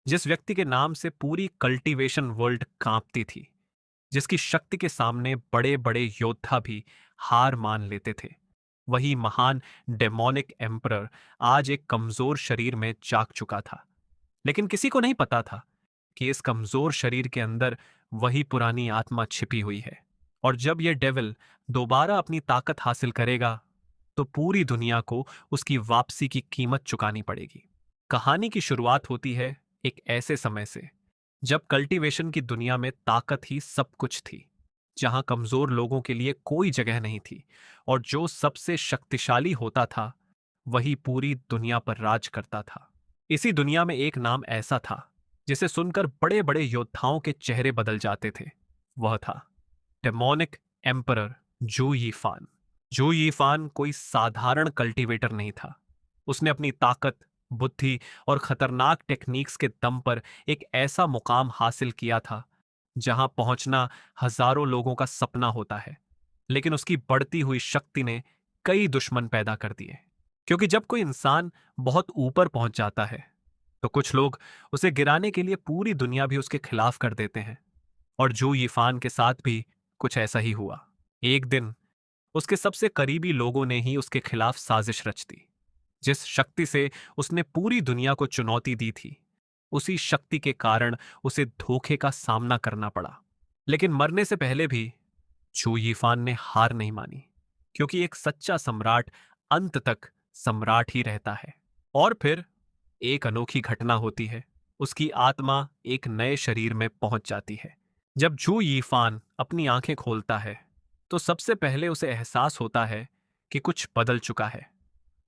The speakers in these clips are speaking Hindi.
जिस व्यक्ति के नाम से पूरी कल्टीवेशन वर्ल्ड कांपती थी, जिसकी शक्ति के सामने बड़े बड़े योद्धा भी हार मान लेते थे, वही महान डेमोनिक एम्परर आज एक कमजोर शरीर में जाग चुका था। लेकिन किसी को नहीं पता था कि इस कमजोर शरीर के अंदर वही पुरानी आत्मा छिपी हुई है। और जब यह डेविल दोबारा अपनी ताकत हासिल करेगा, तो पूरी दुनिया को उसकी वापसी की कीमत चुकानी पड़ेगी। कहानी की शुरुआत होती है एक ऐसे समय से जब कल्टीवेशन की दुनिया में ताकत ही सब कुछ थी, जहां कमजोर लोगों के लिए कोई जगह नहीं थी और जो सबसे शक्तिशाली होता था वही पूरी दुनिया पर राज करता था। इसी दुनिया में एक नाम ऐसा था जिसे सुनकर बड़े बड़े योद्धाओं के चेहरे बदल जाते थे। वह था डेमोनिक एम्परर जू यीफान। जू यीफान कोई साधारण कल्टीवेटर नहीं था। उसने अपनी ताकत, बुद्धि और खतरनाक टेक्निक्स के दम पर एक ऐसा मुकाम हासिल किया था जहां पहुंचना हजारों लोगों का सपना होता है। लेकिन उसकी बढ़ती हुई शक्ति ने कई दुश्मन पैदा कर दिए। क्योंकि जब कोई इंसान बहुत ऊपर पहुंच जाता है, तो कुछ लोग उसे गिराने के लिए पूरी दुनिया भी उसके खिलाफ कर देते हैं। और जू यीफान के साथ भी कुछ ऐसा ही हुआ। एक दिन उसके सबसे करीबी लोगों ने ही उसके खिलाफ साजिश रच दी। जिस शक्ति से उसने पूरी दुनिया को चुनौती दी थी, उसी शक्ति के कारण उसे धोखे का सामना करना पड़ा। लेकिन मरने से पहले भी जू यीफान ने हार नहीं मानी, क्योंकि एक सच्चा सम्राट अंत तक सम्राट ही रहता है। और फिर एक अनोखी घटना होती है। उसकी आत्मा एक नए शरीर में पहुंच जाती है। जब जू यीफान अपनी आंखें खोलता है, तो सबसे पहले उसे एहसास होता है कि कुछ बदल चुका है।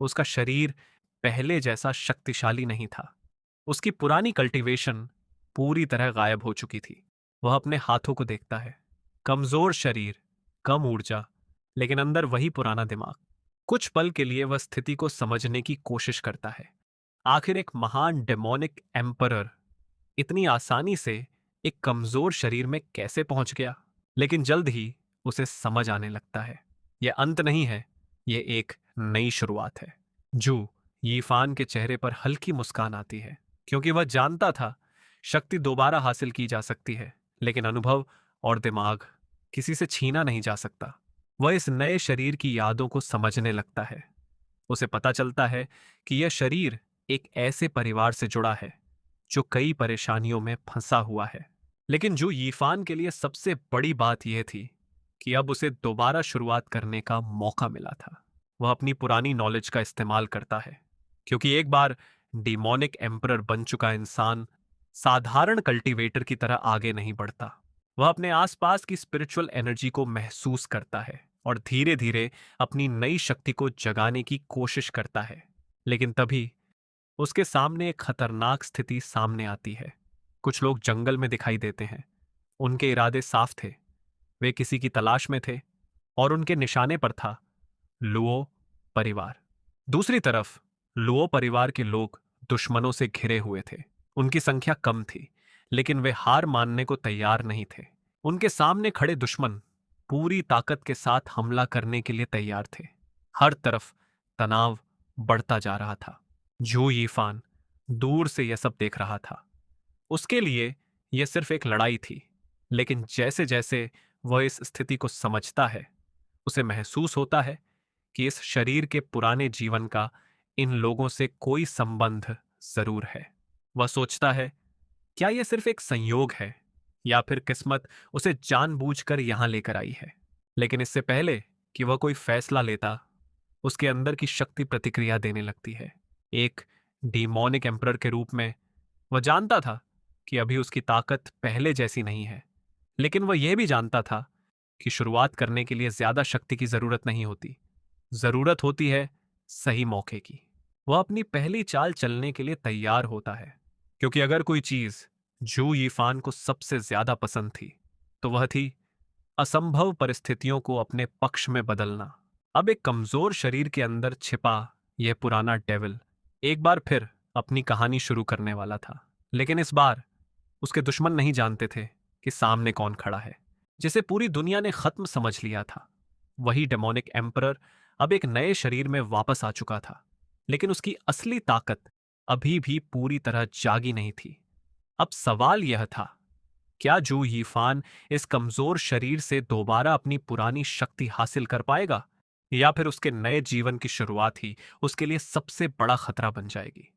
उसका शरीर पहले जैसा शक्तिशाली नहीं था। उसकी पुरानी कल्टीवेशन पूरी तरह गायब हो चुकी थी। वह अपने हाथों को देखता है। कमजोर शरीर, कम ऊर्जा, लेकिन अंदर वही पुराना दिमाग। कुछ पल के लिए वह स्थिति को समझने की कोशिश करता है। आखिर एक महान डेमोनिक एम्परर इतनी आसानी से एक कमजोर शरीर में कैसे पहुंच गया? लेकिन जल्द ही उसे समझ आने लगता है, यह अंत नहीं है, यह एक नई शुरुआत है। जू यीफान के चेहरे पर हल्की मुस्कान आती है, क्योंकि वह जानता था शक्ति दोबारा हासिल की जा सकती है, लेकिन अनुभव और दिमाग किसी से छीना नहीं जा सकता। वह इस नए शरीर की यादों को समझने लगता है। उसे पता चलता है कि यह शरीर एक ऐसे परिवार से जुड़ा है जो कई परेशानियों में फंसा हुआ है। लेकिन जो यीफान के लिए सबसे बड़ी बात यह थी कि अब उसे दोबारा शुरुआत करने का मौका मिला था। वह अपनी पुरानी नॉलेज का इस्तेमाल करता है, क्योंकि एक बार डिमोनिक एम्परर बन चुका इंसान साधारण कल्टीवेटर की तरह आगे नहीं बढ़ता। वह अपने आसपास की स्पिरिचुअल एनर्जी को महसूस करता है और धीरे धीरे अपनी नई शक्ति को जगाने की कोशिश करता है। लेकिन तभी उसके सामने एक खतरनाक स्थिति सामने आती है। कुछ लोग जंगल में दिखाई देते हैं। उनके इरादे साफ थे। वे किसी की तलाश में थे और उनके निशाने पर था लुओ परिवार। दूसरी तरफ लुओ परिवार के लोग दुश्मनों से घिरे हुए थे। उनकी संख्या कम थी, लेकिन वे हार मानने को तैयार नहीं थे। उनके सामने खड़े दुश्मन पूरी ताकत के साथ हमला करने के लिए तैयार थे। हर तरफ तनाव बढ़ता जा रहा था। जू यीफान दूर से यह सब देख रहा था। उसके लिए यह सिर्फ एक लड़ाई थी, लेकिन जैसे जैसे वह इस स्थिति को समझता है, उसे महसूस होता है कि इस शरीर के पुराने जीवन का इन लोगों से कोई संबंध जरूर है। वह सोचता है, क्या यह सिर्फ एक संयोग है या फिर किस्मत उसे जानबूझकर यहां लेकर आई है? लेकिन इससे पहले कि वह कोई फैसला लेता, उसके अंदर की शक्ति प्रतिक्रिया देने लगती है। एक डीमोनिक एम्परर के रूप में वह जानता था कि अभी उसकी ताकत पहले जैसी नहीं है, लेकिन वह यह भी जानता था कि शुरुआत करने के लिए ज्यादा शक्ति की जरूरत नहीं होती। जरूरत होती है सही मौके की। वह अपनी पहली चाल चलने के लिए तैयार होता है, क्योंकि अगर कोई चीज जू यीफान को सबसे ज्यादा पसंद थी, तो वह थी असंभव परिस्थितियों को अपने पक्ष में बदलना। अब एक कमजोर शरीर के अंदर छिपा यह पुराना डेविल एक बार फिर अपनी कहानी शुरू करने वाला था। लेकिन इस बार उसके दुश्मन नहीं जानते थे कि सामने कौन खड़ा है। जिसे पूरी दुनिया ने खत्म समझ लिया था, वही डेमोनिक एम्परर अब एक नए शरीर में वापस आ चुका था। लेकिन उसकी असली ताकत अभी भी पूरी तरह जागी नहीं थी। अब सवाल यह था, क्या जू यीफान इस कमजोर शरीर से दोबारा अपनी पुरानी शक्ति हासिल कर पाएगा, या फिर उसके नए जीवन की शुरुआत ही उसके लिए सबसे बड़ा खतरा बन जाएगी।